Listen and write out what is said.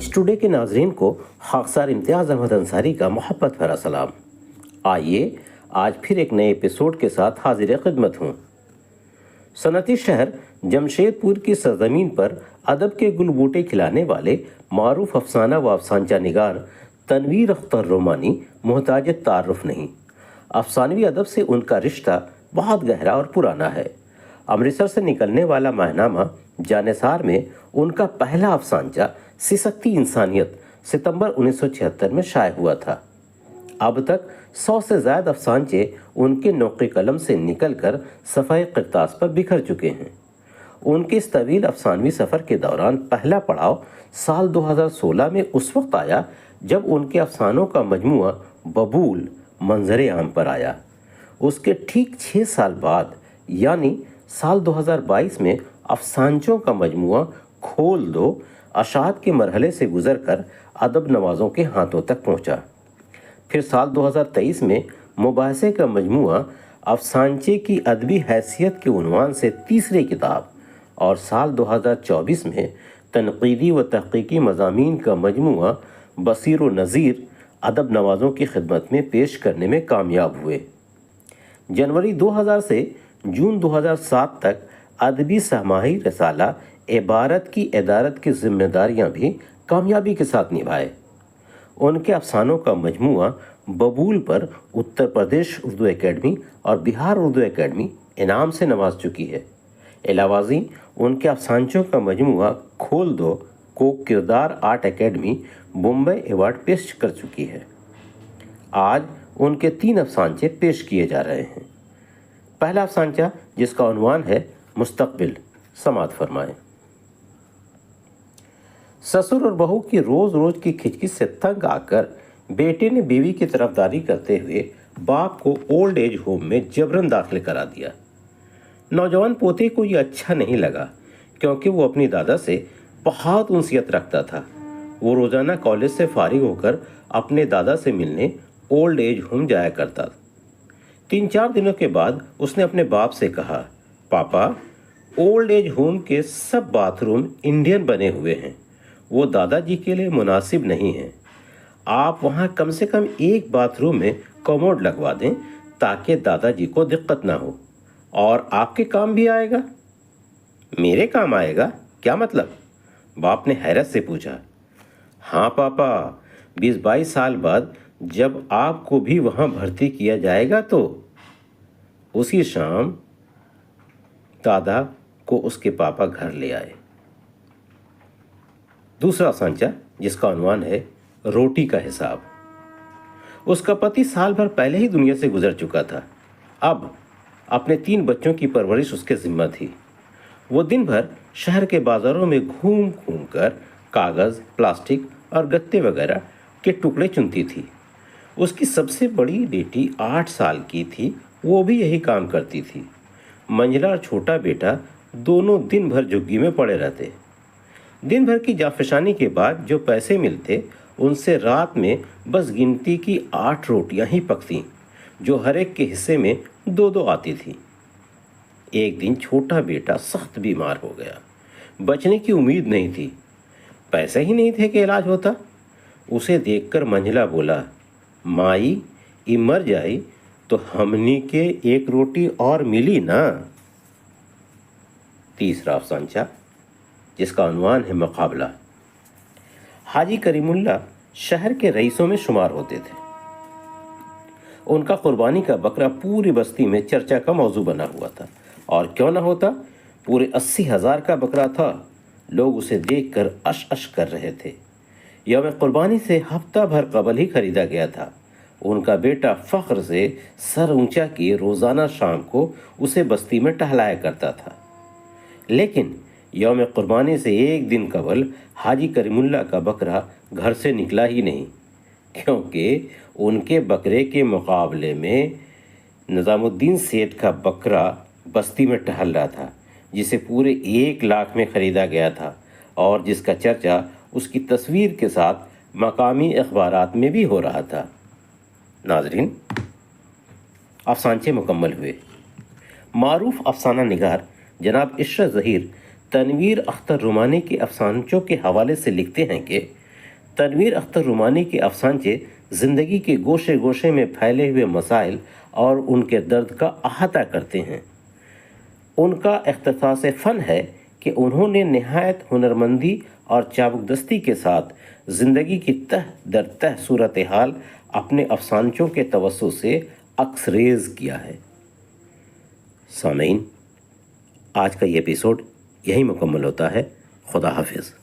Times today کے ناظرین کو خاکسار امتیاز احمد انصاری کا محبت بھرا سلام۔ آئیے آج پھر ایک نئے ایپیسوڈ کے ساتھ حاضر خدمت ہوں۔ صنعتی شہر جمشید پور کی سرزمین پر ادب کے گل بوٹے کھلانے والے معروف افسانہ و افسانچہ نگار تنویر اختر رومانی محتاج تعارف نہیں۔ افسانوی ادب سے ان کا رشتہ بہت گہرا اور پرانا ہے۔ امرتسر سے نکلنے والا ماہنامہ جانثار میں ان کا پہلا افسانچہ سسکتی انسانیت ستمبر 1976 میں شائع ہوا تھا۔ اب تک 100 سے زائد افسانچے ان کے نوق قلم سے نکل کر صفحہ کرتاس پر بکھر چکے ہیں۔ ان کے اس طویل افسانوی سفر کے دوران پہلا پڑاؤ سال 2016 میں اس وقت آیا جب ان کے افسانوں کا مجموعہ ببول منظر عام پر آیا۔ اس کے ٹھیک 6 سال بعد یعنی سال 2022 میں افسانچوں کا مجموعہ کھول دو اشاعت کے مرحلے سے گزر کر ادب نوازوں کے ہاتھوں تک پہنچا۔ پھر سال 2023 میں مباحثے کا مجموعہ افسانچے کی ادبی حیثیت کے عنوان سے تیسری کتاب اور سال 2024 میں تنقیدی و تحقیقی مضامین کا مجموعہ بصیر و نظیر ادب نوازوں کی خدمت میں پیش کرنے میں کامیاب ہوئے۔ جنوری 2000 سے جون 2007 تک ادبی سہماہی رسالہ عبارت کی ادارت کی ذمہ داریاں بھی کامیابی کے ساتھ نبھائے۔ ان کے افسانوں کا مجموعہ ببول پر اتر پردیش اردو اکیڈمی اور بہار اردو اکیڈمی انعام سے نواز چکی ہے۔ علاوہ ازیں ان کے افسانچوں کا مجموعہ کھول دو کو کردار آرٹ اکیڈمی بمبئی ایوارڈ پیش کر چکی ہے۔ آج ان کے 3 افسانچے پیش کیے جا رہے ہیں۔ پہلا افسانچہ جس کا عنوان ہے مستقبل، سماعت فرمائیں۔ سسر اور بہو کی روز روز کی کھچکچ سے تنگ آ کر بیٹے نے بیوی کی طرفداری کرتے ہوئے باپ کو اولڈ ایج ہوم میں جبراً داخل کرا دیا۔ نوجوان پوتے کو یہ اچھا نہیں لگا کیونکہ وہ اپنی دادا سے بہت انسیت رکھتا تھا۔ وہ روزانہ کالج سے فارغ ہو کر اپنے دادا سے ملنے اولڈ ایج ہوم جایا کرتا تھا۔ 3-4 دنوں کے بعد اس نے اپنے باپ سے کہا، پاپا اولڈ ایج ہوم کے سب باتھ روم انڈین بنے ہوئے ہیں، وہ دادا جی کے لیے مناسب نہیں ہیں۔ آپ وہاں کم سے کم ایک باتھ روم میں کوموڈ لگوا دیں تاکہ دادا جی کو دقت نہ ہو اور آپ کے کام بھی آئے گا۔ میرے کام آئے گا؟ کیا مطلب؟ باپ نے حیرت سے پوچھا۔ ہاں پاپا، 20-22 سال بعد جب آپ کو بھی وہاں بھرتی کیا جائے گا تو۔ اسی شام دادا کو اس کے پاپا گھر لے آئے۔ دوسرا افسانچہ جس کا عنوان ہے روٹی کا حساب۔ اس کا پتی سال بھر پہلے ہی دنیا سے گزر چکا تھا۔ اب اپنے 3 بچوں کی پرورش اس کے ذمہ تھی۔ وہ دن بھر شہر کے بازاروں میں گھوم گھوم کر کاغذ، پلاسٹک اور گتے وغیرہ کے ٹکڑے چنتی تھی۔ اس کی سب سے بڑی بیٹی 8 سال کی تھی، وہ بھی یہی کام کرتی تھی۔ منجلا اور چھوٹا بیٹا دونوں دن بھر جھگی میں پڑے رہتے۔ دن بھر کی جافشانی کے بعد جو پیسے ملتے ان سے رات میں بس گنتی کی 8 روٹیاں ہی پکتیں جو ہر ایک کے حصے میں 2 آتی تھی۔ ایک دن چھوٹا بیٹا سخت بیمار ہو گیا۔ بچنے کی امید نہیں تھی، پیسے ہی نہیں تھے کہ علاج ہوتا۔ اسے دیکھ کر منجلا بولا، مائی ای مر جائی تو ہمنی کے 1 روٹی اور ملی نا۔ تیسرا افسانچہ جس کا عنوان ہے مقابلہ۔ حاجی کریم اللہ شہر کے رئیسوں میں شمار ہوتے تھے۔ ان کا قربانی کا بکرا پوری بستی میں چرچا کا موضوع بنا ہوا تھا، اور کیوں نہ ہوتا، پورے 80,000 کا بکرا تھا۔ لوگ اسے دیکھ کر اش اش کر رہے تھے۔ یوم قربانی سے ہفتہ بھر قبل ہی خریدا گیا تھا۔ ان کا بیٹا فخر سے سر اونچا کیے روزانہ شام کو اسے بستی میں ٹہلایا کرتا تھا۔ لیکن یوم قربانی سے 1 دن قبل حاجی کریم اللہ کا بکرا گھر سے نکلا ہی نہیں، کیونکہ ان کے بکرے کے مقابلے میں نظام الدین سیٹھ کا بکرا بستی میں ٹہل رہا تھا، جسے پورے 1 لاکھ میں خریدا گیا تھا اور جس کا چرچا اس کی تصویر کے ساتھ مقامی اخبارات میں بھی ہو رہا تھا۔ ناظرین، افسانچے مکمل ہوئے۔ معروف افسانہ نگار جناب عشرت ظہیر تنویر اختر رومانی کے افسانچوں کے حوالے سے لکھتے ہیں کہ تنویر اختر رومانی کے افسانچے زندگی کے گوشے گوشے میں پھیلے ہوئے مسائل اور ان کے درد کا احاطہ کرتے ہیں۔ ان کا اختصاص فن ہے کہ انہوں نے نہایت ہنرمندی اور چابک دستی کے ساتھ زندگی کی تہ در تہ صورتحال اپنے افسانچوں کے توسط سے عکس ریز کیا ہے۔ سامعین، آج کا یہ ایپیسوڈ یہی مکمل ہوتا ہے۔ خدا حافظ۔